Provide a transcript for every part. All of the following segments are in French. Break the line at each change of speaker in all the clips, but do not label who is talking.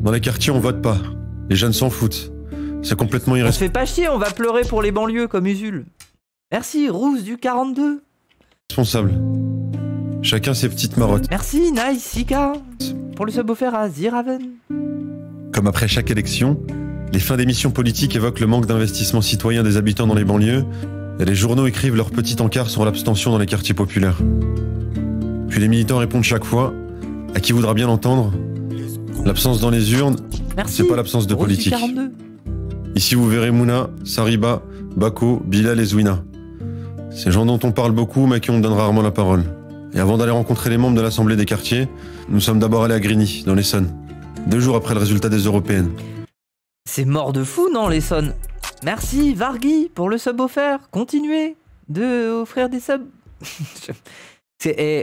Dans les quartiers, on vote pas. Les jeunes s'en foutent. C'est complètement
On se
irresponsable.
fait pas chier, on va pleurer pour les banlieues comme Usul. Merci, Rousse du 42.
Chacun ses petites marottes.
Merci, Nice Sika. Pour le sub offert à Ziraven.
Comme après chaque élection, les fins d'émissions politiques évoquent le manque d'investissement citoyen des habitants dans les banlieues, et les journaux écrivent leur petit encart sur l'abstention dans les quartiers populaires. Puis les militants répondent chaque fois, à qui voudra bien l'entendre, l'absence dans les urnes,
Merci.
c'est pas l'absence de
Rousse du
politique.
42.
Ici vous verrez Mouna, Sariba, Bako, Bilal et Zouina. Ces gens dont on parle beaucoup mais à qui on donne rarement la parole. Et avant d'aller rencontrer les membres de l'Assemblée des quartiers, nous sommes d'abord allés à Grigny, dans l'Essonne, 2 jours après le résultat des européennes.
C'est mort de fou, non, l'Essonne? Merci, Vargui, pour le sub offert. Continuez de offrir des subs.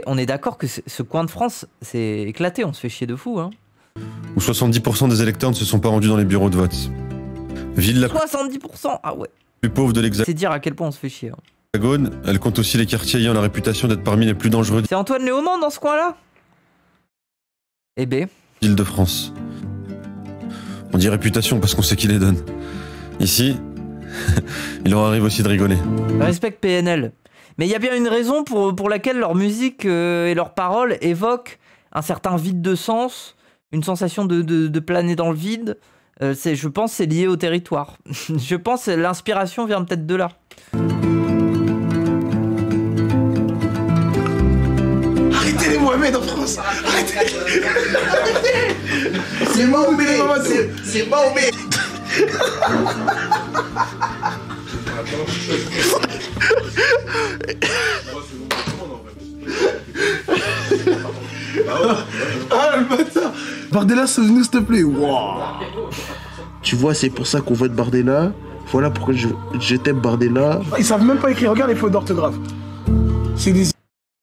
On est d'accord que ce coin de France, c'est éclaté, on se fait chier de fou, hein.
Où 70% des électeurs ne se sont pas rendus dans les bureaux de vote. Ville la
70%. Ah ouais.
plus pauvre de
C'est dire à quel point on se fait chier, hein.
l'Hexagone, elle compte aussi les quartiers ayant la réputation d'être parmi les plus dangereux
C'est Antoine Léaumont dans ce coin-là? Eh ben.
d'Île-de-France. On dit réputation parce qu'on sait qui les donne. Ici, il leur arrive aussi de rigoler.
Respecte PNL. Mais il y a bien une raison pour laquelle leur musique et leurs paroles évoquent un certain vide de sens, une sensation de planer dans le vide. Je pense que c'est lié au territoire. Je pense que l'inspiration vient peut-être de là.
Arrêtez les Mohamed en France. Arrêtez. C'est Mahomet. C'est Mahomet. Ah le bâtard. Bardella, sauve-nous s'il te plaît. Wow. Tu vois, c'est pour ça qu'on vote Bardella. Voilà pourquoi je t'aime Bardella. Ils savent même pas écrire, regarde les fautes d'orthographe. C'est des...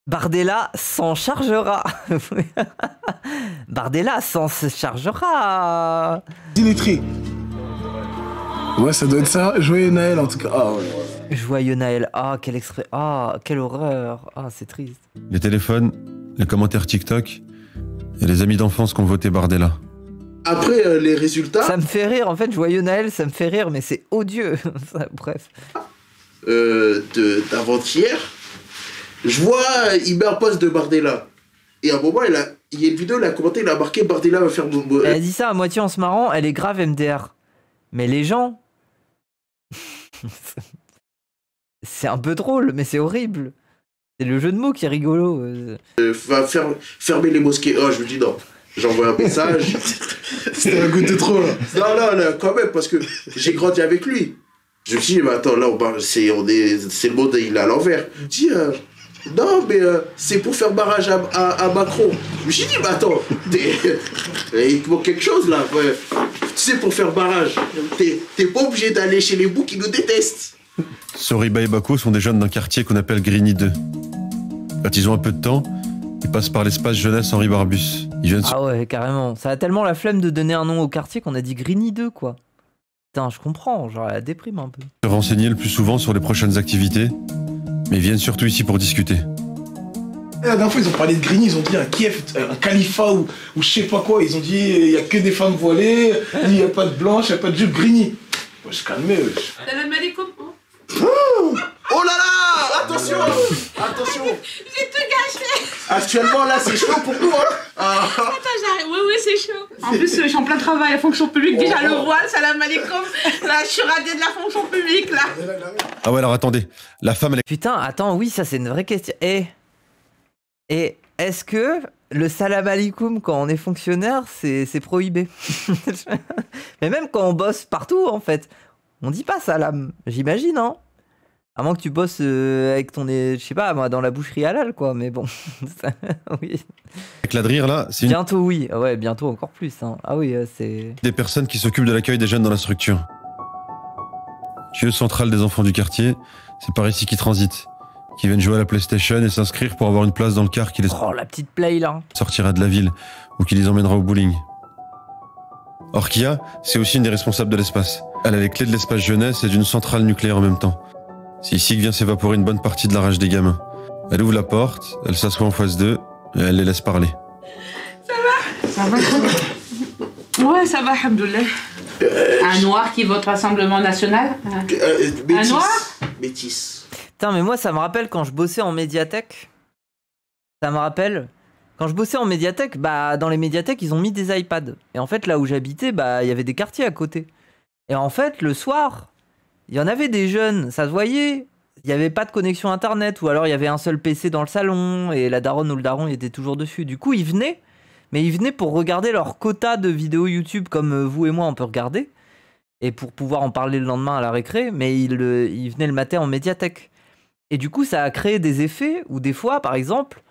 Bardella s'en chargera. Bardella s'en chargera.
illettrés. Ouais, ça doit être ça. Joyeux Noël en tout cas. Ah ouais.
Joyeux Noël. Ah, quel extrait. Ah, quelle horreur. Ah, c'est triste.
Les téléphones, les commentaires TikTok et les amis d'enfance qui ont voté Bardella.
Après les résultats...
Ça me fait rire, en fait, Joyeux Noël, ça me fait rire, mais c'est odieux. Bref.
D'avant-hier, je vois, il met un post de Bardella. Et à un moment, il y a une vidéo, il a commenté, il a marqué Bardella va faire...
Elle a dit ça à moitié en se marrant, elle est grave MDR. Mais les gens... c'est un peu drôle, mais c'est horrible. C'est le jeu de mots qui est rigolo.
Va fermer les mosquées. Oh, je me dis non. J'envoie un message. C'était un coup de trop, là. Non, quand même, parce que j'ai grandi avec lui. Je me dis, mais attends, là, c'est le monde, il est à l'envers. Je me dis, non, mais c'est pour faire barrage à Macron. Je me suis dit, mais attends, il te manque quelque chose, là. Ouais. Tu sais, pour faire barrage, t'es pas obligé d'aller chez les boucs qui nous détestent.
Soriba et Bako sont des jeunes d'un quartier qu'on appelle Grigny 2. Quand ils ont un peu de temps, ils passent par l'espace jeunesse Henri Barbus. Ils viennent
Ah ouais, carrément. Ça a tellement la flemme de donner un nom au quartier qu'on a dit Grigny 2, quoi. Putain, je comprends, genre elle déprime un peu.
se renseigner le plus souvent sur les prochaines activités, mais ils viennent surtout ici pour discuter.
La dernière fois, ils ont parlé de Grigny, ils ont dit un Kiev, un califat ou je sais pas quoi. Ils ont dit il y a que des femmes voilées, il n'y a pas de blanche, il n'y a pas de jupe Grigny. Moi, je calme, wesh.
Salam alaikum.
Oh là là, attention. Attention.
J'ai tout gâché.
Actuellement, là, c'est chaud pour nous, hein.
Attends, j'arrive. Oui, c'est chaud. En plus, je suis en plein travail, la fonction publique. Déjà, le roi, salam alaikum. Là, je suis radée de la fonction publique, là.
Ah ouais, alors attendez, la femme elle est...
Putain, attends, oui, ça c'est une vraie question. Et est-ce que le salam alaikum quand on est fonctionnaire, c'est prohibé? Mais même quand on bosse partout, en fait, on dit pas salam, j'imagine, hein. À moins que tu bosses avec ton... je sais pas, moi, dans la boucherie halal, quoi, mais bon. Oui.
avec la drire là, c'est une
Bientôt, oui. Ouais, bientôt encore plus, hein. Ah oui, c'est...
des personnes qui s'occupent de l'accueil des jeunes dans la structure. Lieu central des enfants du quartier, c'est par ici qu'ils transitent, qui viennent jouer à la PlayStation et s'inscrire pour avoir une place dans le car qui les
Oh, la petite play, là.
sortira de la ville ou qui les emmènera au bowling. Orkia, c'est aussi une des responsables de l'espace. Elle a les clés de l'espace jeunesse et d'une centrale nucléaire en même temps. C'est ici que vient s'évaporer une bonne partie de la rage des gamins. Elle ouvre la porte, elle s'assoit en face d'eux et elle les laisse parler.
Ça va. Ouais, ça va, alhamdoulilah. Un noir qui vote Rassemblement National. Un noir
Métis.
Putain, mais moi, ça me rappelle quand je bossais en médiathèque. Ça me rappelle... Quand je bossais en médiathèque, bah, dans les médiathèques, ils ont mis des iPads. Et en fait, là où j'habitais, bah, il y avait des quartiers à côté. Et en fait, le soir, il y en avait des jeunes, ça se voyait. Il n'y avait pas de connexion Internet, ou alors il y avait un seul PC dans le salon, et la daronne ou le daron, il était toujours dessus. Du coup, ils venaient, mais ils venaient pour regarder leur quota de vidéos YouTube, comme vous et moi, on peut regarder, et pour pouvoir en parler le lendemain à la récré, mais ils venaient le matin en médiathèque. Et du coup, ça a créé des effets où des fois, par exemple...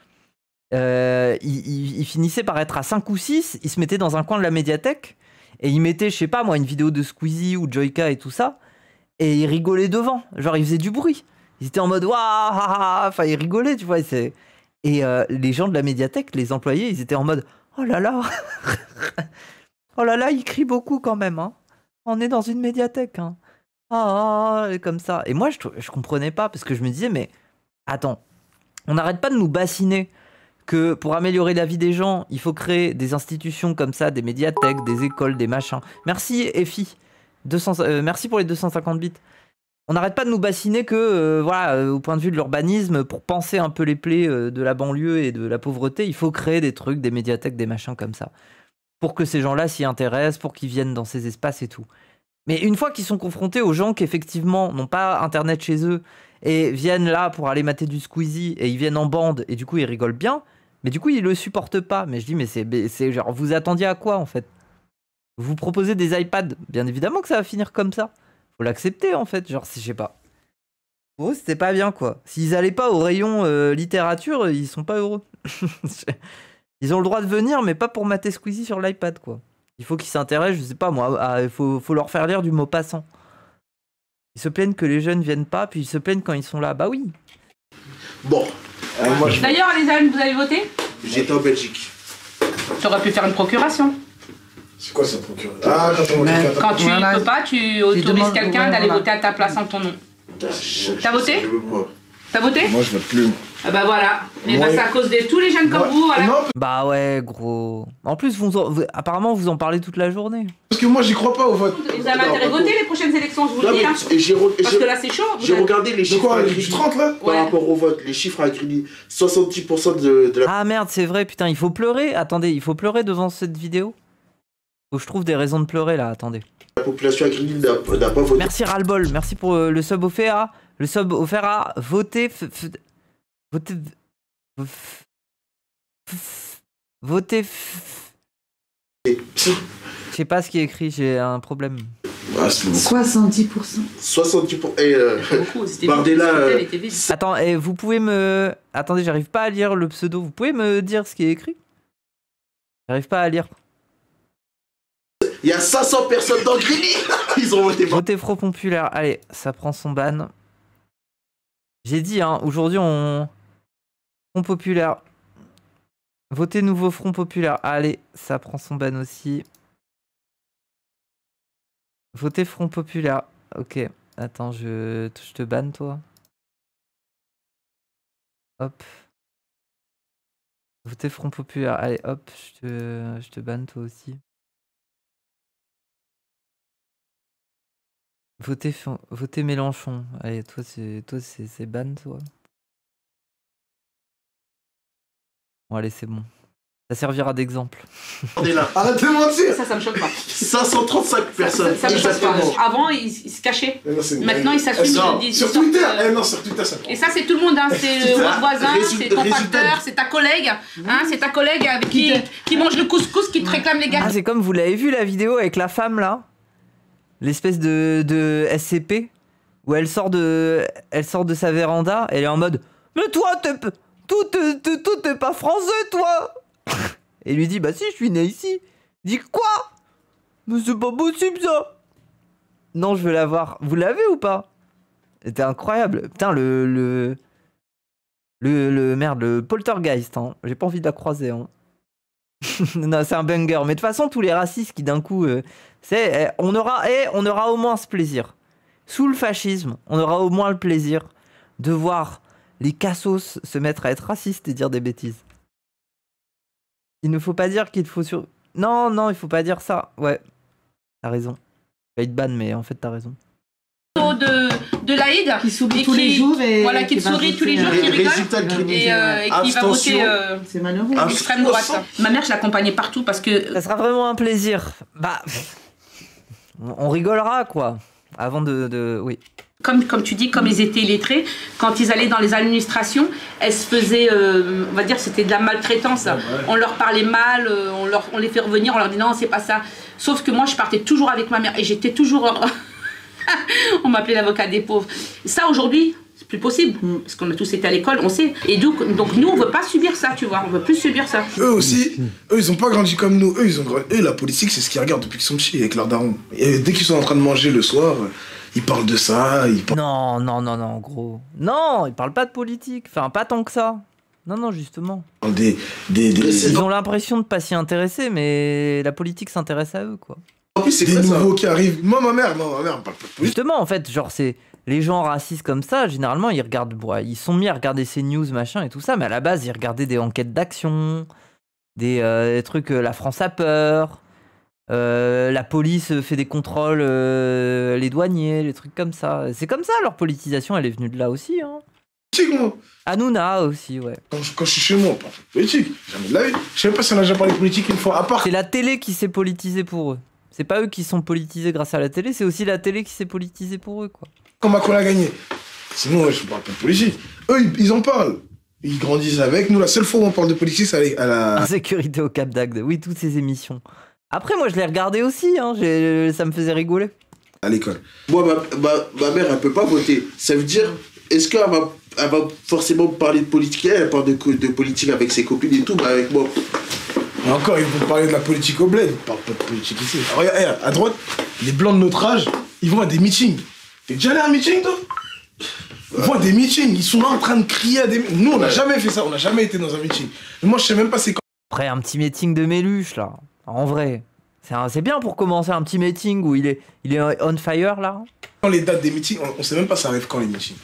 il finissait par être à 5 ou 6, il se mettait dans un coin de la médiathèque et il mettait, je sais pas moi, une vidéo de Squeezie ou Joyka et tout ça, et il rigolait devant, genre il faisait du bruit, ils étaient en mode waouh, enfin ils rigolaient, tu vois, et les gens de la médiathèque, les employés, ils étaient en mode oh là là, oh là là, il crie beaucoup quand même, hein. On est dans une médiathèque, hein. Et comme ça. Et moi je comprenais pas parce que je me disais mais attends, on n'arrête pas de nous bassiner que pour améliorer la vie des gens, il faut créer des institutions comme ça, des médiathèques, des écoles, des machins. Merci Effie, merci pour les 250 bits. On n'arrête pas de nous bassiner que, voilà, au point de vue de l'urbanisme, pour penser un peu les plaies de la banlieue et de la pauvreté, il faut créer des trucs, des médiathèques, des machins comme ça. Pour que ces gens-là s'y intéressent, pour qu'ils viennent dans ces espaces et tout. Mais une fois qu'ils sont confrontés aux gens qui effectivement n'ont pas Internet chez eux et viennent là pour aller mater du Squeezie et ils viennent en bande et du coup ils rigolent bien, mais du coup, ils le supportent pas. Mais je dis, mais c'est genre, vous attendiez à quoi en fait? Vous proposez des iPads, bien évidemment que ça va finir comme ça. Faut l'accepter en fait. Genre, je sais pas. Pour eux, c'était pas bien quoi. S'ils allaient pas au rayon littérature, ils sont pas heureux. Ils ont le droit de venir, mais pas pour mater Squeezie sur l'iPad quoi. Il faut qu'ils s'intéressent, je sais pas moi, il faut leur faire lire du Maupassant. Ils se plaignent que les jeunes viennent pas, puis ils se plaignent quand ils sont là. Bah oui.
Bon.
D'ailleurs, les amis, vous avez voté?
J'étais en Belgique.
Tu aurais pu faire une procuration.
C'est quoi ça, procuration? Ah,
quand tu ne peux pas, tu autorises quelqu'un d'aller voter à ta place en ton nom. T'as voté? T'as voté?
Moi, je vote plus.
Ah bah voilà. Et bah c'est à cause de tous les jeunes comme vous, voilà.
Non,
bah ouais, gros. En plus, apparemment, vous en parlez toute la journée.
parce que moi, j'y crois pas au vote.
Vous avez intérêt à voter les prochaines élections, je vous le dis. Hein. Parce que là, c'est chaud.
J'ai regardé les chiffres à Grigny
30 là
par rapport au vote. Les chiffres à Grigny, 70% de la...
Ah merde, c'est vrai, putain, il faut pleurer. Attendez, il faut pleurer devant cette vidéo. Faut que je trouve des raisons de pleurer là, attendez.
La population à Grigny n'a pas voté.
Merci Ralbol, merci pour le sub offert à... Le sub offert à voter... Voter... Voter... Je sais pas ce qui est écrit, j'ai un problème.
Ah, c'est beaucoup.
70%.
70%. Et Bardella...
Attends, vous pouvez me... Attendez, j'arrive pas à lire le pseudo. Vous pouvez me dire ce qui est écrit? J'arrive pas à lire.
Il y a 500 personnes dans Grigny. Ils ont voté.
Voter Front Populaire. Allez, ça prend son ban. J'ai dit, hein, aujourd'hui, on... Front Populaire. Voter nouveau Front Populaire. Allez, ça prend son ban aussi. Voter Front Populaire. Ok. Attends, je te banne, toi. Hop. Voter Front Populaire. Allez, hop, je te banne, toi aussi. Voter Mélenchon. Allez, toi, c'est ban, toi. Bon, allez, c'est bon. Ça servira d'exemple.
On est là.
Arrête de mentir.
Ça me choque pas.
535 personnes.
Ça me choque pas. Avant, ils se cachaient. Maintenant, ils s'assument.
Sur Twitter. Non, sur Twitter, ça.
Et ça, c'est tout le monde. Hein. C'est votre voisin, c'est ton facteur, c'est ta collègue. Hein, c'est ta collègue avec qui mange le couscous, qui te réclame les gars.
Ah, c'est comme vous l'avez vu la vidéo avec la femme là, l'espèce de SCP où elle sort de sa véranda, elle est en mode mais toi t'es pas français toi. Et lui dit bah si je suis né ici. Il dit quoi? Mais c'est pas possible ça. Non, je veux la voir. Vous l'avez ou pas? C'était incroyable. Putain le poltergeist hein. J'ai pas envie de la croiser hein. Non, c'est un banger. Mais de toute façon, tous les racistes qui d'un coup, on aura au moins ce plaisir. Sous le fascisme, on aura au moins le plaisir de voir les cassos se mettre à être racistes et dire des bêtises. Il ne faut pas dire qu'il faut Non, il faut pas dire ça. Ouais, t'as raison. Il va être ban, mais en fait, t'as raison.
De l'Aïd.
Qui sourit
et
tous les jours et
voilà, qui te
va
sourit tous les
voter,
jours, qui rigole.
Résultat de
Et qui va voter
C'est malheureux.
extrême droite. Ma mère, je l'accompagnais partout parce que.
Ça sera vraiment un plaisir. Bah, on rigolera, quoi. Avant oui.
Comme tu dis, comme ils étaient illettrés, quand ils allaient dans les administrations, elles se faisaient, on va dire, c'était de la maltraitance. Ouais. On leur parlait mal, on les fait revenir, on leur dit non, c'est pas ça. Sauf que moi, je partais toujours avec ma mère et j'étais toujours. On m'appelait l'avocat des pauvres. Ça, aujourd'hui, c'est plus possible. Parce qu'on a tous été à l'école, on sait. Et donc nous, on veut pas subir ça, tu vois. On veut plus subir ça.
Eux aussi, ils ont pas grandi comme nous. Eux, la politique, c'est ce qu'ils regardent depuis qu'ils sont petits avec leurs darons. Et dès qu'ils sont en train de manger le soir, ils parlent de ça.
Non, gros. Non, ils parlent pas de politique. Enfin, pas tant que ça. Non, justement. Ils ont l'impression de pas s'y intéresser, mais la politique s'intéresse à eux, quoi.
En plus, c'est
des nouveaux qui arrivent. Moi, ma mère, parle pas de politique.
Justement, en fait, genre, c'est les gens racistes comme ça, généralement, ils regardent. Ils sont mis à regarder ces news, machin et tout ça, mais à la base, ils regardaient des enquêtes d'action, des trucs. La France a peur. La police fait des contrôles, les douaniers, les trucs comme ça. C'est comme ça, leur politisation, elle est venue de là aussi. Hein.
Moi.
Hanouna aussi, ouais.
Quand je suis chez moi, on parle de politique. Jamais de la vie. Je sais même pas si on a déjà parlé de politique une fois, à part.
C'est la télé qui s'est politisée pour eux. C'est pas eux qui sont politisés grâce à la télé, c'est aussi la télé qui s'est politisée pour eux, quoi.
Quand Macron a gagné. Sinon, je parle pas de politique. Eux, ils en parlent. Ils grandissent avec. Nous, la seule fois où on parle de politique, c'est à la...
Insécurité au Cap d'Agde. Oui, toutes ces émissions. Après, moi, je les regardais aussi, hein. Ça me faisait rigoler.
À l'école.
Moi, ma mère, elle peut pas voter. Ça veut dire, est-ce qu'elle va forcément parler de politique? Elle parle de politique avec ses copines et tout, mais avec moi...
Et encore, ils vont parler de la politique au bled. Ils parlent pas de politique ici. Regarde, à droite, les blancs de notre âge, ils vont à des meetings. T'es déjà allé à un meeting, toi? Ils vont à des meetings, ils sont là en train de crier à des... Nous, on n'a jamais fait ça, on n'a jamais été dans un meeting. Mais moi, je sais même pas c'est quand...
Après, un petit meeting de Méluche, là. En vrai. C'est bien pour commencer un petit meeting où il est on fire, là.
Quand les dates des meetings, on sait même pas ça arrive quand les meetings.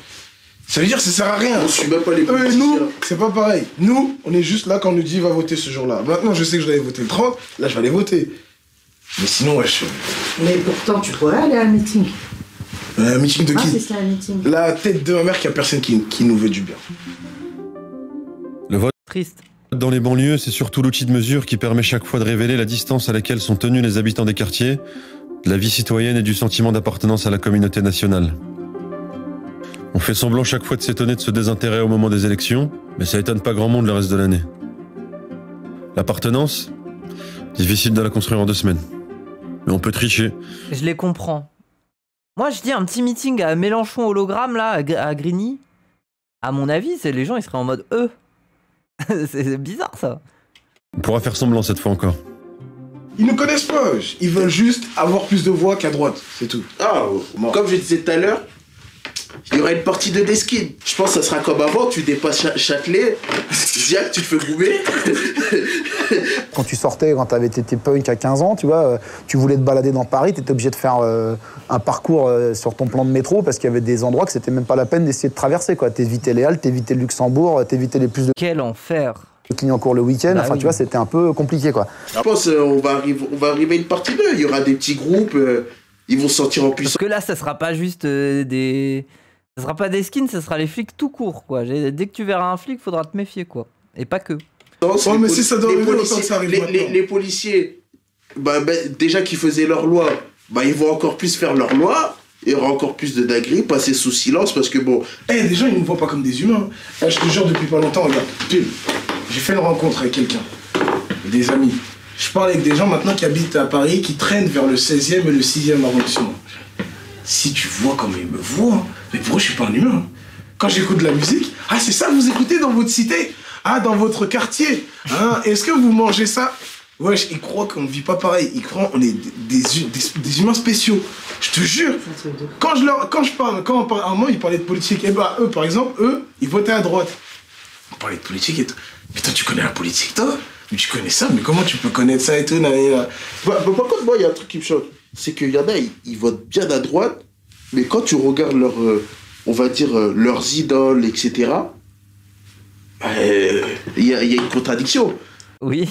Ça veut dire que ça sert à rien.
On suit même pas les politiciens.
Eux et nous, c'est pas pareil. Nous, on est juste là quand on nous dit va voter ce jour-là. Maintenant, je sais que je dois aller voter le 30, là, je vais aller voter. Mais sinon, ouais,
Mais pourtant, tu pourrais aller à un meeting.
Un meeting de qui?
C'est ça, un meeting.
La tête de ma mère qui a personne qui nous veut du bien.
Le vote
Triste.
dans les banlieues, c'est surtout l'outil de mesure qui permet chaque fois de révéler la distance à laquelle sont tenus les habitants des quartiers, de la vie citoyenne et du sentiment d'appartenance à la communauté nationale. On fait semblant chaque fois de s'étonner de ce désintérêt au moment des élections, mais ça étonne pas grand monde le reste de l'année. L'appartenance, difficile de la construire en 2 semaines. Mais on peut tricher.
Je les comprends. Moi, je dis un petit meeting à Mélenchon hologramme, là, à Grigny. À mon avis, les gens, ils seraient en mode c'est bizarre, ça.
On pourra faire semblant cette fois encore.
Ils nous connaissent pas. Ils veulent juste avoir plus de voix qu'à droite, c'est tout.
Ah, comme je disais tout à l'heure, il y aura une partie de Deskin. Je pense que ça sera comme avant, tu dépasses Châtelet, Ziac, tu te fais goumer.
Quand tu sortais, quand t'avais été punk à 15 ans, tu vois, tu voulais te balader dans Paris, t'étais obligé de faire un parcours sur ton plan de métro parce qu'il y avait des endroits que c'était même pas la peine d'essayer de traverser, quoi. T'évitais les Halles, t'évitais le Luxembourg, t'évitais les plus de
Quel enfer.
Clignancourt le week-end,
Bah
enfin
oui.
tu vois, c'était un peu compliqué, quoi.
Je pense on va arriver à une partie d'eux. Il y aura des petits groupes, ils vont se sentir en
Parce
puissance.
que là, ça sera pas juste des... Ça sera pas des skins, ça sera les flics tout court, quoi. Dès que tu verras un flic, faudra te méfier, quoi. Et pas que.
Ouais, mais si ça doit arriver, autant que ça arrive maintenant.
les policiers, déjà qui faisaient leur loi, ils vont encore plus faire leur loi. Il y aura encore plus de dingueries, passer sous silence parce que bon.
Les gens, ils nous voient pas comme des humains. Je te jure, depuis pas longtemps, regarde. Pile, j'ai fait une rencontre avec quelqu'un, des amis. Je parle avec des gens maintenant qui habitent à Paris, qui traînent vers le 16e et le 6e arrondissement. Si tu vois comme ils me voient, mais pour eux, je suis pas un humain. Quand j'écoute de la musique, c'est ça que vous écoutez dans votre cité, dans votre quartier. Est-ce que vous mangez ça? Ouais, ils croient qu'on ne vit pas pareil. Ils croient qu'on est des humains spéciaux. Je te jure. Quand on parle, à un moment, ils parlaient de politique. Eux, par exemple, ils votaient à droite. On parlait de politique et tout. Mais toi, tu connais la politique, toi? Mais tu connais ça, mais comment tu peux connaître ça et tout?
Par contre, moi, il y a un truc qui me choque. C'est qu'il y en a, ils votent bien à droite, mais quand tu regardes on va dire, leurs idoles, etc., il y a une contradiction.
Oui.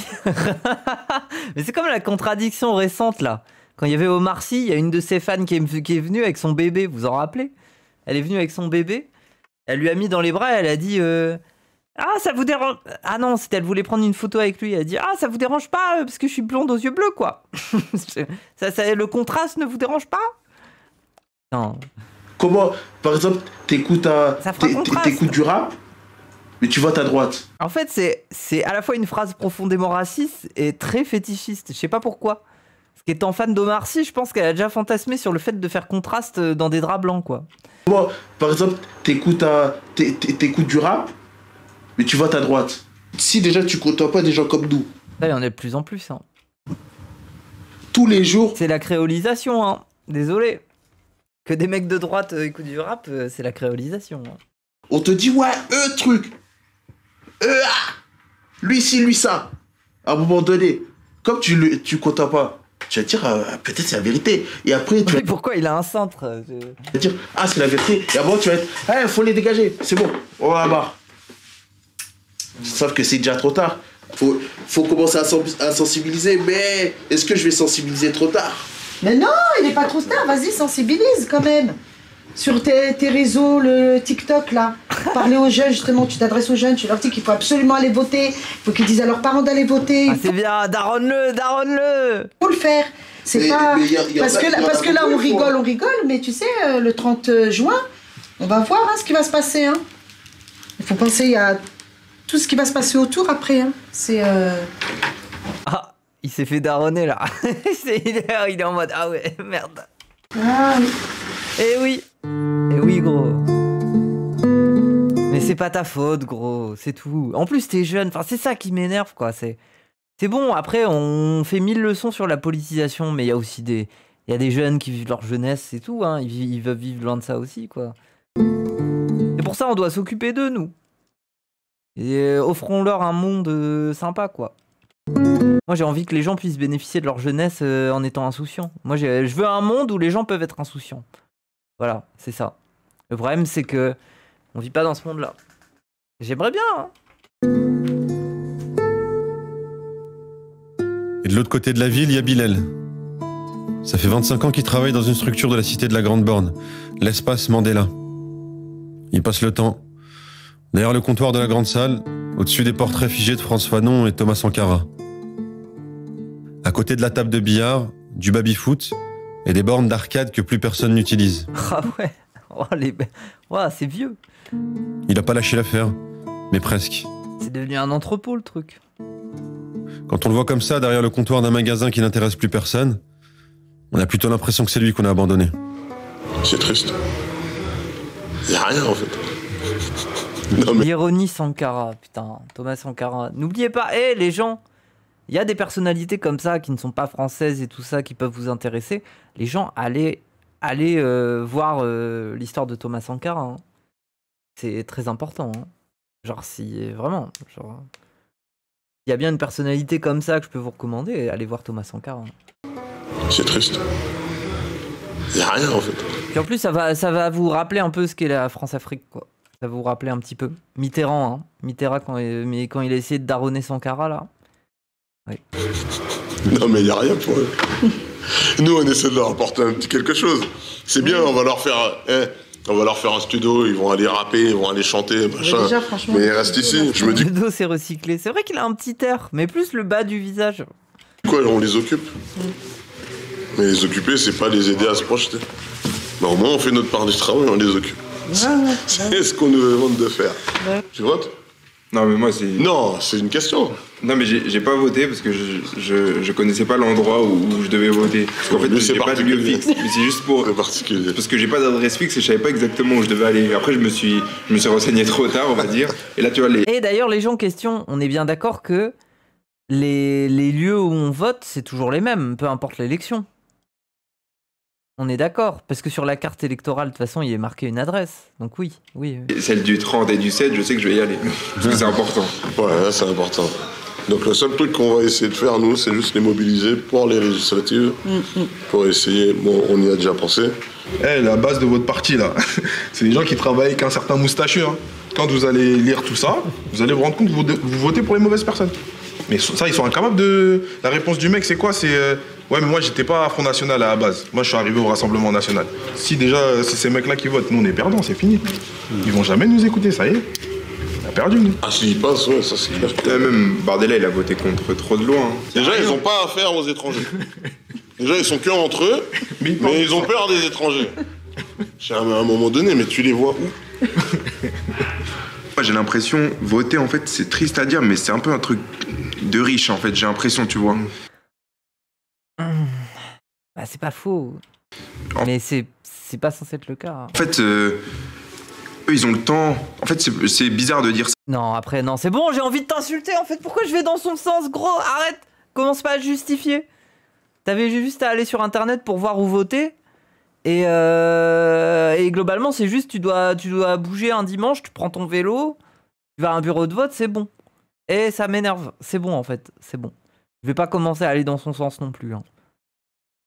Mais c'est comme la contradiction récente, là. Quand il y avait Omar Sy, il y a une de ses fans qui est venue avec son bébé, vous en rappelez? Elle est venue avec son bébé, elle lui a mis dans les bras, elle a dit ah, ça vous dérange... Ah non, c'était elle voulait prendre une photo avec lui, elle a dit ah, ça vous dérange pas parce que je suis blonde aux yeux bleus, quoi. Le contraste ne vous dérange pas? Non.
Comment, par exemple, t'écoutes du rap, mais tu votes à droite.
En fait, c'est à la fois une phrase profondément raciste et très fétichiste. Je sais pas pourquoi. Parce qu'étant fan d'Omar Sy, je pense qu'elle a déjà fantasmé sur le fait de faire contraste dans des draps blancs, quoi.
Comment, par exemple, t'écoutes du rap, mais tu votes à droite. Si déjà tu côtoies pas des gens comme nous.
Là, il y en a de plus en plus. Hein.
Tous les jours.
C'est la créolisation, hein. Désolé. Que des mecs de droite écoutent du rap, c'est la créolisation. Hein.
On te dit, ouais, truc. Lui ci, lui ça. À un moment donné, comme tu côtoies pas, tu vas dire, peut-être c'est la vérité. Et après, tu vas...
Pourquoi il a un centre
Tu vas dire, ah, c'est la vérité. Et après, tu vas être, faut les dégager. C'est bon, on va là-bas. Sauf que c'est déjà trop tard. Faut commencer à sensibiliser, mais est-ce que je vais sensibiliser trop tard?
Mais non, il n'est pas trop tard, vas-y, sensibilise quand même. Sur tes réseaux, le TikTok là, parler aux jeunes justement, tu t'adresses aux jeunes, tu leur dis qu'il faut absolument aller voter, il faut qu'ils disent à leurs parents d'aller voter.
Ah, c'est bien, daronne-le.
Faut le faire. C'est pas... Parce que là on rigole, mais tu sais, le 30 juin, on va voir ce qui va se passer. Hein. Il faut penser à tout ce qui va se passer autour après. Hein. C'est...
Ah, il s'est fait daronner là. Il est en mode, ah ouais, merde.
Ah oui.
Eh oui gros. Mais c'est pas ta faute gros, c'est tout. En plus t'es jeune, enfin c'est ça qui m'énerve quoi. C'est bon, après on fait 1000 leçons sur la politisation, mais il y a aussi des jeunes qui vivent leur jeunesse, c'est tout, hein. Ils veulent vivre loin de ça aussi quoi. Et pour ça on doit s'occuper d'eux nous. Et offrons-leur un monde sympa quoi. Moi j'ai envie que les gens puissent bénéficier de leur jeunesse en étant insouciants. Moi je veux un monde où les gens peuvent être insouciants. Voilà, c'est ça. Le problème c'est que on vit pas dans ce monde-là. J'aimerais bien, hein.
Et de l'autre côté de la ville, il y a Bilal. Ça fait 25 ans qu'il travaille dans une structure de la cité de la Grande Borne, l'espace Mandela. Il passe le temps derrière le comptoir de la grande salle, au-dessus des portraits figés de François Fanon et Thomas Sankara. À côté de la table de billard, du baby-foot et des bornes d'arcade que plus personne n'utilise.
Ah ouais, c'est vieux.
Il a pas lâché l'affaire, mais presque.
C'est devenu un entrepôt le truc.
Quand on le voit comme ça derrière le comptoir d'un magasin qui n'intéresse plus personne, on a plutôt l'impression que c'est lui qu'on a abandonné.
C'est triste. Y a rien en fait.
L'ironie Sankara, putain, Thomas Sankara. N'oubliez pas, les gens, il y a des personnalités comme ça qui ne sont pas françaises et tout ça qui peuvent vous intéresser. Les gens, allez voir l'histoire de Thomas Sankara. Hein. C'est très important. Hein. Genre, si vraiment, genre, il y a bien une personnalité comme ça que je peux vous recommander, allez voir Thomas Sankara. Hein.
C'est triste. Il n'y a rien en fait.
Puis en plus, ça va vous rappeler un peu ce qu'est la France-Afrique, quoi. Ça va vous rappeler un petit peu. Mitterrand, hein. Mitterrand quand il a essayé de daronner Sankara, là. Oui.
Non mais il n'y a rien pour eux. Nous, on essaie de leur apporter un petit quelque chose. C'est bien, on va leur faire un studio, ils vont aller rapper, ils vont aller chanter, machin.
Déjà, franchement,
mais ils restent ici. Je me dis...
Le dos s'est recyclé. C'est vrai qu'il a un petit air, mais plus le bas du visage.
Quoi, on les occupe. Mais les occuper, c'est pas les aider à se projeter. Bah, au moins, on fait notre part du travail, on les occupe. C'est ce qu'on nous demande de faire. Ouais. Tu votes?
Non, mais moi, c'est...
Non, c'est une question.
Non, mais j'ai pas voté parce que je connaissais pas l'endroit où je devais voter. Parce qu'en fait, j'ai pas de lieu fixe. Mais c'est juste pour...
C'est particulier.
Parce que j'ai pas d'adresse fixe et je savais pas exactement où je devais aller. Après, je me suis renseigné trop tard, on va dire. Et là, tu vois,
Et d'ailleurs, les gens en question, on est bien d'accord que les lieux où on vote, c'est toujours les mêmes, peu importe l'élection. On est d'accord, parce que sur la carte électorale, de toute façon, il est marqué une adresse. Donc oui.
Et celle du 30 et du 7, je sais que je vais y aller. Parce que c'est important.
Ouais, là, c'est important. Donc le seul truc qu'on va essayer de faire, nous, c'est juste les mobiliser pour les législatives. Pour essayer, bon, on y a déjà pensé.
La base de votre parti, là, c'est des gens qui travaillent avec un certain moustachu. Hein. Quand vous allez lire tout ça, vous allez vous rendre compte que vous votez pour les mauvaises personnes. Mais ça, ils sont incapables de... La réponse du mec, c'est quoi? C'est... Ouais, mais moi, j'étais pas à Front National à la base. Moi, je suis arrivé au Rassemblement National. Si déjà, c'est ces mecs-là qui votent, nous, on est perdants, c'est fini. Ils vont jamais nous écouter, ça y est. On a perdu, nous.
Ah, s'ils passent, ouais, ça c'est clair.
Même Bardella, il a voté contre trop de lois. Hein.
Déjà, ils ont pas affaire aux étrangers. Déjà, ils sont que entre eux, mais ils ont peur des étrangers. À un moment donné, mais tu les vois où?
Moi, j'ai l'impression, voter, en fait, c'est triste à dire, mais c'est un peu un truc de riche, en fait, j'ai l'impression, tu vois.
Bah, c'est pas faux. Mais c'est pas censé être le cas. Hein.
En fait, eux, ils ont le temps. En fait, c'est bizarre de dire ça.
Non, après, non, c'est bon, j'ai envie de t'insulter, en fait. Pourquoi je vais dans son sens, gros? Arrête! Commence pas à te justifier. T'avais juste à aller sur Internet pour voir où voter. Et globalement, c'est juste, tu dois bouger un dimanche, tu prends ton vélo, tu vas à un bureau de vote, c'est bon. Et ça m'énerve. C'est bon, en fait. C'est bon. Je vais pas commencer à aller dans son sens non plus. Hein.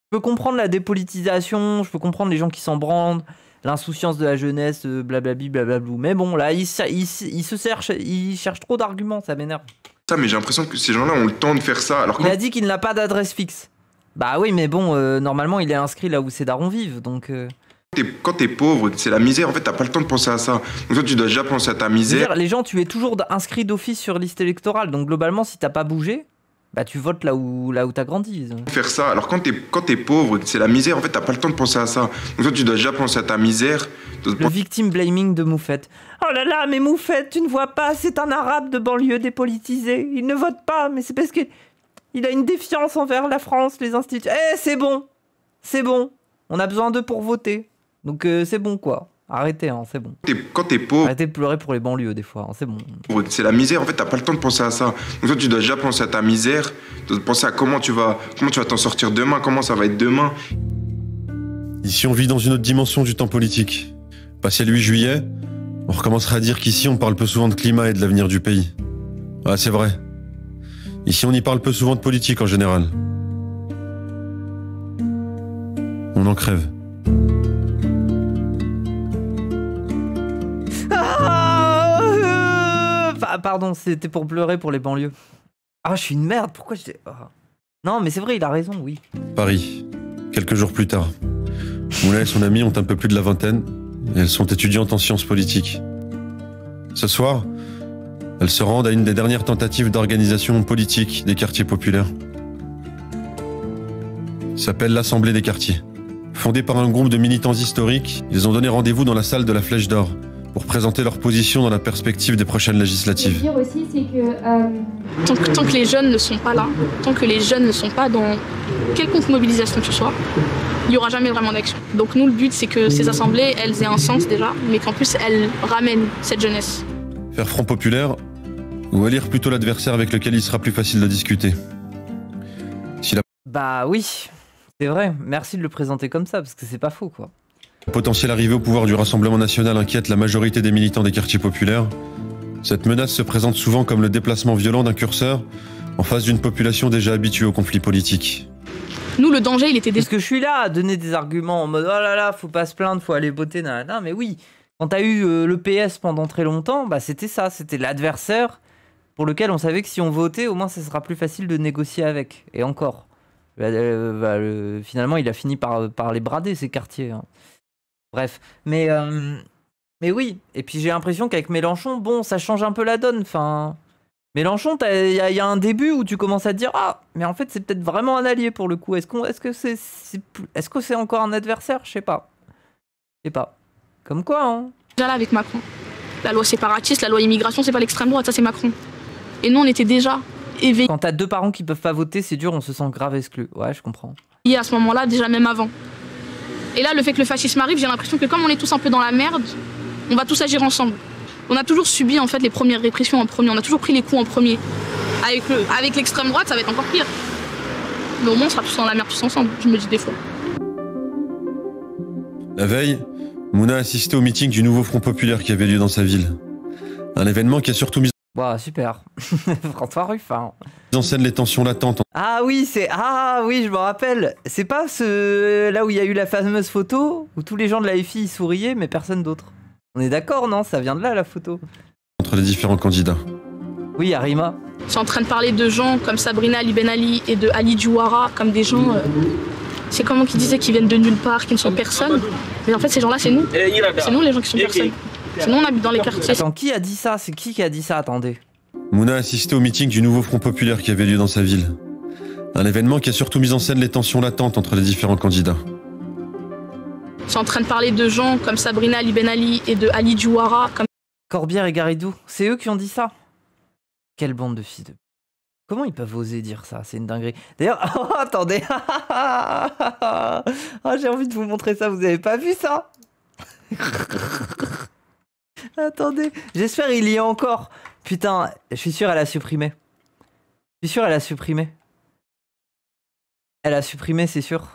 Je peux comprendre la dépolitisation, je peux comprendre les gens qui s'en branlent, l'insouciance de la jeunesse, blablabli, blablablou. Mais bon, là, ils cherchent trop d'arguments, ça m'énerve.
Ça, mais j'ai l'impression que ces gens-là ont le temps de faire ça. Alors
Il a dit qu'il n'a pas d'adresse fixe. Bah oui, mais bon, normalement, il est inscrit là où ses darons vivent, donc...
Quand t'es pauvre, c'est la misère, en fait, t'as pas le temps de penser à ça. Donc toi, tu dois déjà penser à ta misère.
Les gens, tu es toujours inscrit d'office sur liste électorale, donc globalement, si t'as pas bougé, bah tu votes là où t'as grandi.
Faire ça, alors quand t'es pauvre, c'est la misère, en fait, t'as pas le temps de penser à ça. Donc toi, tu dois déjà penser à ta misère.
Le victim blaming de Moufette. Oh là là, mais Moufette, tu ne vois pas, c'est un arabe de banlieue dépolitisé. Il ne vote pas, mais c'est parce qu'il a une défiance envers la France, les institutions. Eh, c'est bon. On a besoin d'eux pour voter. Donc c'est bon, quoi. Arrêtez, hein, c'est bon.
Quand t'es pauvre...
Arrêtez de pleurer pour les banlieues, des fois, hein, c'est bon.
C'est la misère, en fait, t'as pas le temps de penser à ça. Donc toi, tu dois déjà penser à ta misère, de penser à comment tu vas t'en sortir demain, comment ça va être demain.
Ici, on vit dans une autre dimension du temps politique. Passé le 8 juillet, on recommencera à dire qu'ici, on parle peu souvent de climat et de l'avenir du pays. Ah, c'est vrai. Ici, on y parle peu souvent de politique en général. On en crève.
Pardon, c'était pour pleurer pour les banlieues. Ah, je suis une merde, pourquoi je... Non, mais c'est vrai, il a raison, oui.
Paris, quelques jours plus tard. Moulin et son ami ont un peu plus de la vingtaine, et elles sont étudiantes en sciences politiques. Ce soir, elles se rendent à une des dernières tentatives d'organisation politique des quartiers populaires. Ça s'appelle l'Assemblée des quartiers. Fondée par un groupe de militants historiques, ils ont donné rendez-vous dans la salle de la Flèche d'Or pour présenter leur position dans la perspective des prochaines législatives.
Ce que je veux dire aussi, c'est que tant que les jeunes ne sont pas là, tant que les jeunes ne sont pas dans quelconque mobilisation que ce soit, il n'y aura jamais vraiment d'action. Donc nous, le but, c'est que ces assemblées, elles aient un sens déjà, mais qu'en plus, elles ramènent cette jeunesse.
Faire Front Populaire, ou élire plutôt l'adversaire avec lequel il sera plus facile de discuter.
Bah oui, c'est vrai. Merci de le présenter comme ça, parce que c'est pas faux, quoi.
Le potentiel arrivé au pouvoir du Rassemblement National inquiète la majorité des militants des quartiers populaires. Cette menace se présente souvent comme le déplacement violent d'un curseur en face d'une population déjà habituée aux conflits politiques.
Nous, le danger, il était...
Parce que je suis là à donner des arguments en mode « Oh là là, faut pas se plaindre, faut aller voter, nanana ». Mais oui, quand t'as eu le PS pendant très longtemps, bah c'était ça, c'était l'adversaire pour lequel on savait que si on votait, au moins ça sera plus facile de négocier avec. Et encore. Finalement, il a fini par les brader, ces quartiers. Hein. Bref, mais oui, et puis j'ai l'impression qu'avec Mélenchon, bon, ça change un peu la donne. Enfin, Mélenchon, il y a un début où tu commences à te dire ah, mais en fait c'est peut-être vraiment un allié pour le coup. Est-ce que c'est encore un adversaire? Je sais pas. Comme quoi, hein.
Déjà là avec Macron, la loi séparatiste, la loi immigration, c'est pas l'extrême droite, ça c'est Macron. Et nous on était déjà éveillés.
Quand t'as deux parents qui peuvent pas voter, c'est dur, on se sent grave exclu. Ouais, je comprends.
Et à ce moment-là, déjà même avant. Et là, le fait que le fascisme arrive, j'ai l'impression que comme on est tous un peu dans la merde, on va tous agir ensemble. On a toujours subi en fait les premières répressions en premier, on a toujours pris les coups en premier. Avec l'extrême droite, ça va être encore pire. Mais au moins, on sera tous dans la merde tous ensemble, je me dis des fois.
La veille, Mouna a assisté au meeting du nouveau Front Populaire qui avait lieu dans sa ville. Un événement qui a surtout mis
wow, super. François Ruffin.
En scène les tensions latentes.
Ah oui, je me rappelle. C'est pas là où il y a eu la fameuse photo où tous les gens de la FI souriaient mais personne d'autre. On est d'accord, non? Ça vient de là la photo.
Entre les différents candidats.
Oui, Arima.
Ils sont en train de parler de gens comme Sabrina Ali Ben Ali et de Ali Diouara, comme des gens... c'est comment qu'ils disaient qu'ils viennent de nulle part, qu'ils ne sont personne. Mais en fait, ces gens-là, c'est nous. C'est nous les gens qui sont personnes. C'est nous, on habite dans les quartiers.
Attends, qui a dit ça? C'est qui a dit ça? Attendez.
Mouna a assisté au meeting du nouveau Front Populaire qui avait lieu dans sa ville. Un événement qui a surtout mis en scène les tensions latentes entre les différents candidats.
Ils sont en train de parler de gens comme Sabrina Ali Ben Ali et de Ali Diouara. Comme...
Corbière et Garidou, c'est eux qui ont dit ça? Quelle bande de fils de... Comment ils peuvent oser dire ça? C'est une dinguerie. D'ailleurs, oh, attendez. Oh, j'ai envie de vous montrer ça, vous avez pas vu ça? Attendez, j'espère il y a encore. Putain, je suis sûr elle a supprimé. Je suis sûr elle a supprimé. Elle a supprimé, c'est sûr.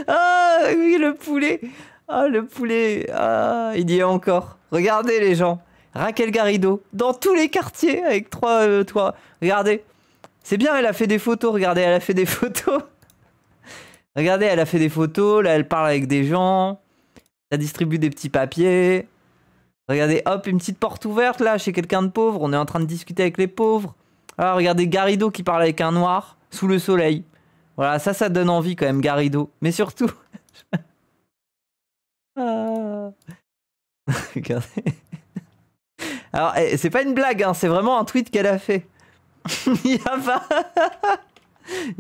Ah oui, le poulet. Ah, le poulet. Ah, il y est encore. Regardez les gens. Raquel Garrido, dans tous les quartiers, avec 3 toits. Regardez. C'est bien, elle a fait des photos. Regardez, elle a fait des photos. Regardez, elle a fait des photos. Là, elle parle avec des gens. Elle distribue des petits papiers. Regardez, hop, une petite porte ouverte, là, chez quelqu'un de pauvre. On est en train de discuter avec les pauvres. Alors, regardez Garrido qui parle avec un noir, sous le soleil. Voilà, ça donne envie quand même, Garrido. Mais surtout... ah. Regardez. Alors, c'est pas une blague, hein, c'est vraiment un tweet qu'elle a fait. Il y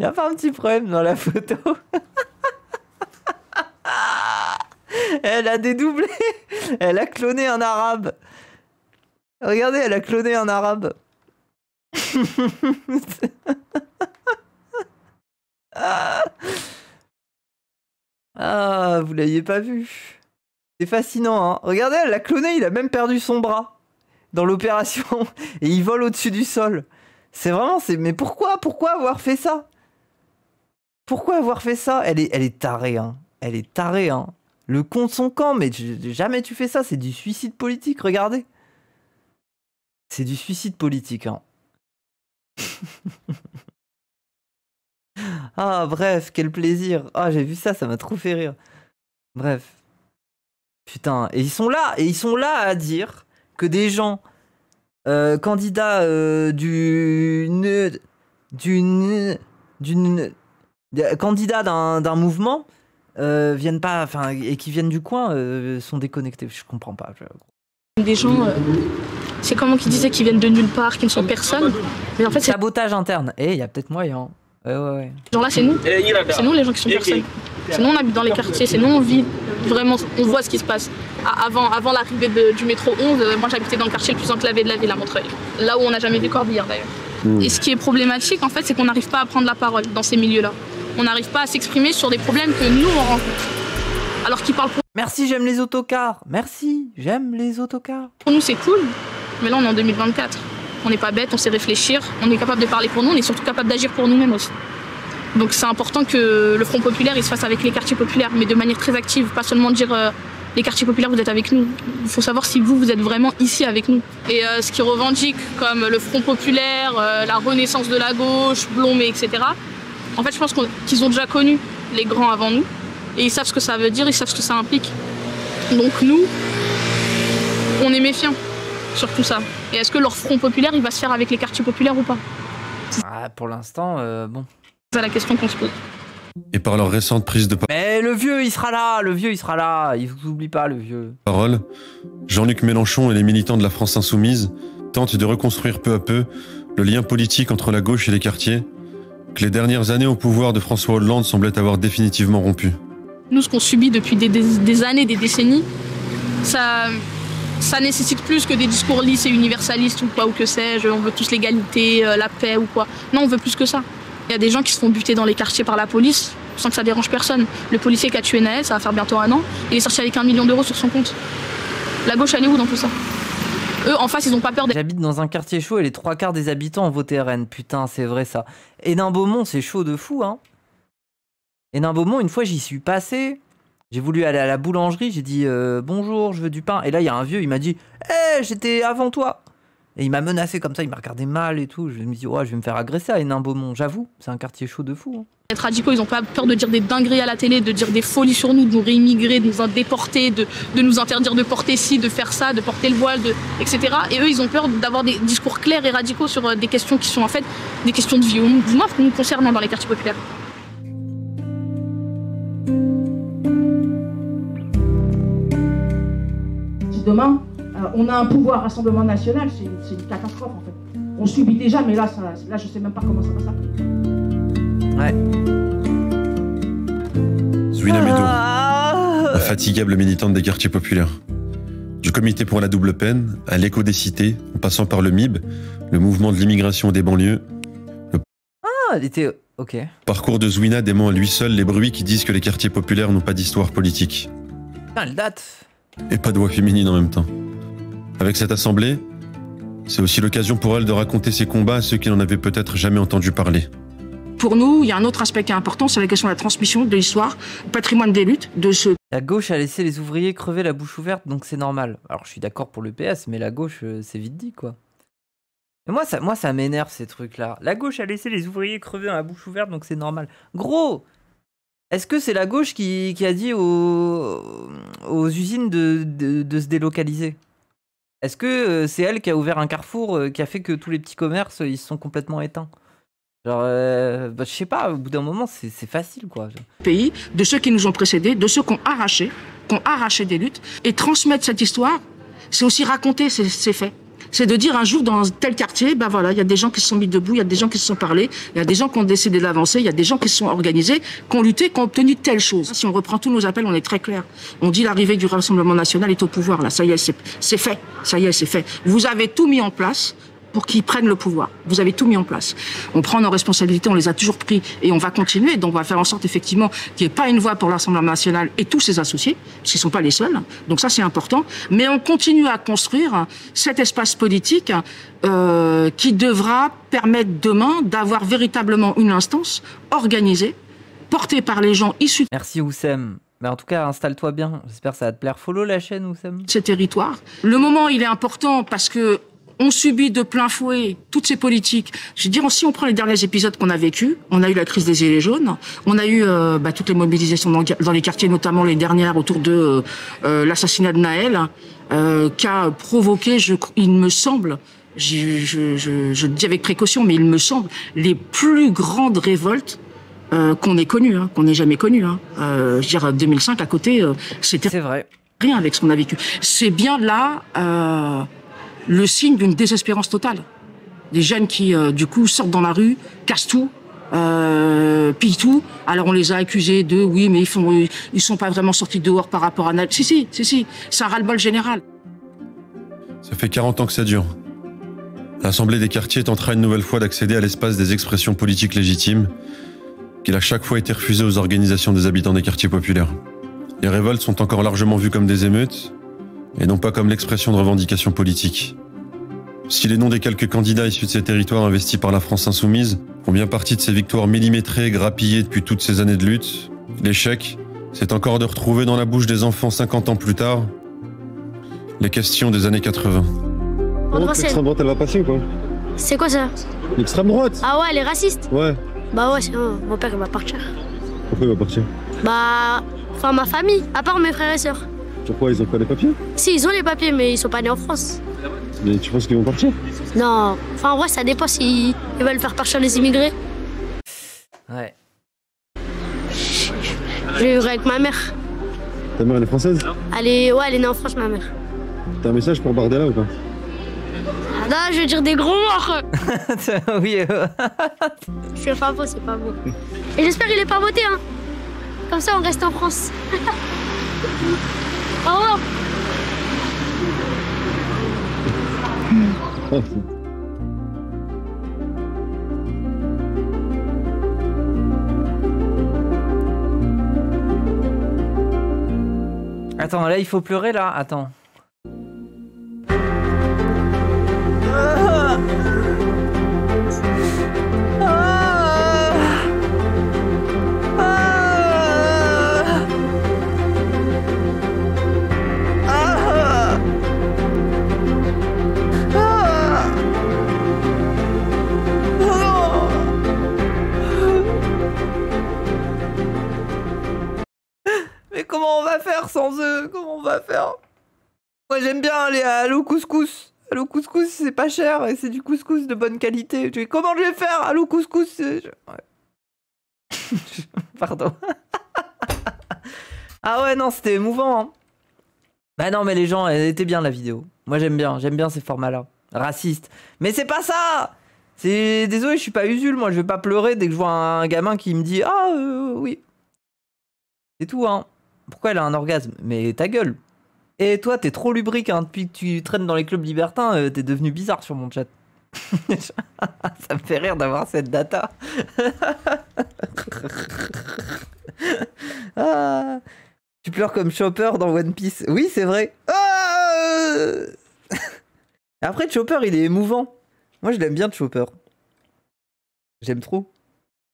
a pas un petit problème dans la photo. Elle a dédoublé. Elle a cloné un arabe. Regardez, elle a cloné un arabe. Ah, vous l'aviez pas vu. C'est fascinant, hein. Regardez, elle l'a cloné, il a même perdu son bras dans l'opération et il vole au-dessus du sol. C'est vraiment, mais pourquoi avoir fait ça? Pourquoi avoir fait ça? Elle est tarée, hein. Elle est tarée, hein. Le con de son camp, mais jamais tu fais ça, c'est du suicide politique, regardez. C'est du suicide politique, hein. Ah, bref, quel plaisir. Ah, j'ai vu ça, ça m'a trop fait rire. Bref. Putain, et ils sont là à dire que des gens candidats candidats d'un mouvement viennent pas, enfin, et qui viennent du coin sont déconnectés. Je comprends pas.
Des gens, c'est comment qu'ils disaient qu'ils viennent de nulle part, qu'ils ne sont personne. Mais en fait, c'est
sabotage interne. Et il y a peut-être moyen. Ouais.
Ces gens-là, c'est nous. C'est nous les gens qui sont personnes. C'est nous, on habite dans les quartiers. C'est nous, on vit vraiment, on voit ce qui se passe. Avant l'arrivée du métro 11, moi j'habitais dans le quartier le plus enclavé de la ville, à Montreuil. Là où on n'a jamais vu Corbière d'ailleurs. Et ce qui est problématique, en fait, c'est qu'on n'arrive pas à prendre la parole dans ces milieux-là. On n'arrive pas à s'exprimer sur des problèmes que nous, on rencontre. Alors qu'ils parlent pour...
Merci, j'aime les autocars. Merci, j'aime les autocars.
Pour nous, c'est cool. Mais là, on est en 2024. On n'est pas bête, on sait réfléchir. On est capable de parler pour nous, on est surtout capable d'agir pour nous-mêmes aussi. Donc c'est important que le Front Populaire il se fasse avec les quartiers populaires, mais de manière très active, pas seulement dire les quartiers populaires vous êtes avec nous. Il faut savoir si vous êtes vraiment ici avec nous. Et ce qu'ils revendiquent comme le Front Populaire, la renaissance de la gauche, Blomé, etc. En fait je pense qu'ils ont déjà connu les grands avant nous et ils savent ce que ça veut dire, ils savent ce que ça implique. Donc nous, on est méfiants sur tout ça. Et est-ce que leur Front Populaire il va se faire avec les quartiers populaires ou pas?
Pour l'instant, bon.
C'est la question qu'on se pose.
Et par leur récente prise de
Mais le vieux, il sera là, il vous oublie pas, le vieux.
parole, Jean-Luc Mélenchon et les militants de la France Insoumise tentent de reconstruire peu à peu le lien politique entre la gauche et les quartiers, que les dernières années au pouvoir de François Hollande semblaient avoir définitivement rompu.
Nous, ce qu'on subit depuis des années, des décennies, ça nécessite plus que des discours lisses et universalistes ou quoi, ou que sais-je, on veut tous l'égalité, la paix ou quoi. Non, on veut plus que ça. Il y a des gens qui se font buter dans les quartiers par la police sans que ça dérange personne. Le policier qui a tué Naël, ça va faire bientôt 1 an, il est sorti avec 1 million d'euros sur son compte. La gauche, elle est où dans tout ça? Eux, en face, ils ont pas peur d'être...
J'habite dans un quartier chaud et les 3/4 des habitants ont voté RN. Putain, c'est vrai ça. Hénin-Beaumont, c'est chaud de fou, hein. Hénin-Beaumont, une fois, j'y suis passé. J'ai voulu aller à la boulangerie, j'ai dit bonjour, je veux du pain. Et là, il y a un vieux, il m'a dit j'étais avant toi. Et il m'a menacé comme ça, il m'a regardé mal et tout. Je me dis, ouais, je vais me faire agresser à Hénin-Beaumont, j'avoue. C'est un quartier chaud de fou. Hein.
Les radicaux, ils n'ont pas peur de dire des dingueries à la télé, de dire des folies sur nous, de nous réimmigrer, de nous déporter, de nous interdire de porter ci, de faire ça, de porter le voile, etc. Et eux, ils ont peur d'avoir des discours clairs et radicaux sur des questions qui sont en fait des questions de vie, au moins nous concernant dans les quartiers populaires.
Si demain, on a un pouvoir Rassemblement National, c'est une catastrophe en fait. On subit déjà, mais là je sais même pas comment ça va s'appliquer.
Ouais.
Zouina Medo, infatigable militante des quartiers populaires. Du comité pour la double peine, à l'écho des cités, en passant par le MIB, le mouvement de l'immigration des banlieues.
Elle était... Ok.
Parcours de Zouina dément à lui seul les bruits qui disent que les quartiers populaires n'ont pas d'histoire politique.
Putain, elle date.
Et pas de voix féminine en même temps. Avec cette assemblée, c'est aussi l'occasion pour elle de raconter ses combats à ceux qui n'en avaient peut-être jamais entendu parler.
Pour nous, il y a un autre aspect qui est important, c'est la question de la transmission de l'histoire, du patrimoine des luttes, de ce...
La gauche a laissé les ouvriers crever la bouche ouverte, donc c'est normal. Alors je suis d'accord pour le PS, mais la gauche, c'est vite dit, quoi. Et moi, ça m'énerve, ces trucs-là. La gauche a laissé les ouvriers crever la bouche ouverte, donc c'est normal. Gros, est-ce que c'est la gauche qui a dit aux usines de se délocaliser? Est-ce que c'est elle qui a ouvert un carrefour qui a fait que tous les petits commerces, ils se sont complètement éteints? Genre, je sais pas, au bout d'un moment, c'est facile, quoi.
Pays, de ceux qui nous ont précédés, de ceux qui ont arraché des luttes, et transmettre cette histoire, c'est aussi raconter ces faits. C'est de dire un jour dans tel quartier, ben voilà, il y a des gens qui se sont mis debout, il y a des gens qui se sont parlé, il y a des gens qui ont décidé d'avancer, il y a des gens qui se sont organisés, qui ont lutté, qui ont obtenu telle chose. Si on reprend tous nos appels, on est très clair. On dit l'arrivée du Rassemblement National est au pouvoir, là, ça y est, c'est fait. Ça y est, c'est fait. Vous avez tout mis en place pour qu'ils prennent le pouvoir. Vous avez tout mis en place. On prend nos responsabilités, on les a toujours pris et on va continuer. Donc on va faire en sorte effectivement qu'il n'y ait pas une voix pour l'Assemblée nationale et tous ses associés, parce qu'ils ne sont pas les seuls. Donc ça c'est important. Mais on continue à construire cet espace politique qui devra permettre demain d'avoir véritablement une instance organisée, portée par les gens issus...
Merci Oussem. Mais en tout cas, installe-toi bien. J'espère que ça va te plaire. Follow la chaîne, Oussem.
Ces territoires. Le moment, il est important parce que on subit de plein fouet toutes ces politiques. Je veux dire, si on prend les derniers épisodes qu'on a vécus, on a eu la crise des Gilets jaunes, on a eu toutes les mobilisations dans les quartiers, notamment les dernières autour de l'assassinat de Naël, qui a provoqué, il me semble, je le dis avec précaution, mais il me semble, les plus grandes révoltes qu'on ait connues, qu'on n'ait jamais connues. Je veux dire, 2005 à côté, c'était
vrai.
Rien avec ce qu'on a vécu. C'est bien là... le signe d'une désespérance totale. Des jeunes qui, du coup, sortent dans la rue, cassent tout, pillent tout. Alors on les a accusés de, oui, mais ils sont pas vraiment sortis dehors par rapport à... Si, c'est un ras-le-bol général.
Ça fait 40 ans que ça dure. L'Assemblée des quartiers tentera une nouvelle fois d'accéder à l'espace des expressions politiques légitimes, qu'il a chaque fois été refusé aux organisations des habitants des quartiers populaires. Les révoltes sont encore largement vues comme des émeutes, et non pas comme l'expression de revendications politiques. Si les noms des quelques candidats issus de ces territoires investis par la France insoumise font bien partie de ces victoires millimétrées grappillées depuis toutes ces années de lutte, l'échec, c'est encore de retrouver dans la bouche des enfants 50 ans plus tard les questions des années 80.
L'extrême droite, elle va passer ou quoi? C'est quoi ça? L'extrême droite? Ah ouais, elle est raciste? Ouais. Bah ouais, mon père il va partir. Pourquoi il va partir? Bah, enfin ma famille, à part mes frères et sœurs.
Pourquoi ils ont pas les papiers?
Si, ils ont les papiers, mais ils sont pas nés en France.
Mais tu penses qu'ils vont partir?
Non, enfin en vrai ça dépend s'ils veulent faire partir les immigrés.
Ouais.
Je vais vivre avec ma mère.
Ta mère elle est française?
Elle est née en France ma mère.
T'as un message pour Bardella ou pas?
Ah non, je veux dire des gros morts.
Oui.
C'est pas beau, c'est pas beau. Et j'espère qu'il est pas voté, hein. Comme ça on reste en France. Au revoir.
Attends, là il faut pleurer là. Attends. sans eux. Comment on va faire? Moi, j'aime bien aller à Allo Couscous. Allo Couscous, c'est pas cher et c'est du couscous de bonne qualité. Comment je vais faire? Allo Couscous ouais. Pardon. Ah ouais, non, c'était émouvant. Hein. Bah non, mais les gens, elle était bien la vidéo. Moi, j'aime bien ces formats-là. Raciste. Mais c'est pas ça! C'est... Désolé, je suis pas Usul, moi, je vais pas pleurer dès que je vois un gamin qui me dit « Ah, oui. » C'est tout, hein. Pourquoi elle a un orgasme? Mais ta gueule. Et toi, t'es trop lubrique, hein. Depuis que tu traînes dans les clubs libertins, t'es devenu bizarre sur mon chat. Ça me fait rire d'avoir cette data. Ah, tu pleures comme Chopper dans One Piece. Oui, c'est vrai. Ah après, Chopper, il est émouvant. Moi, je l'aime bien, Chopper. J'aime trop.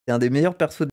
C'est un des meilleurs persos de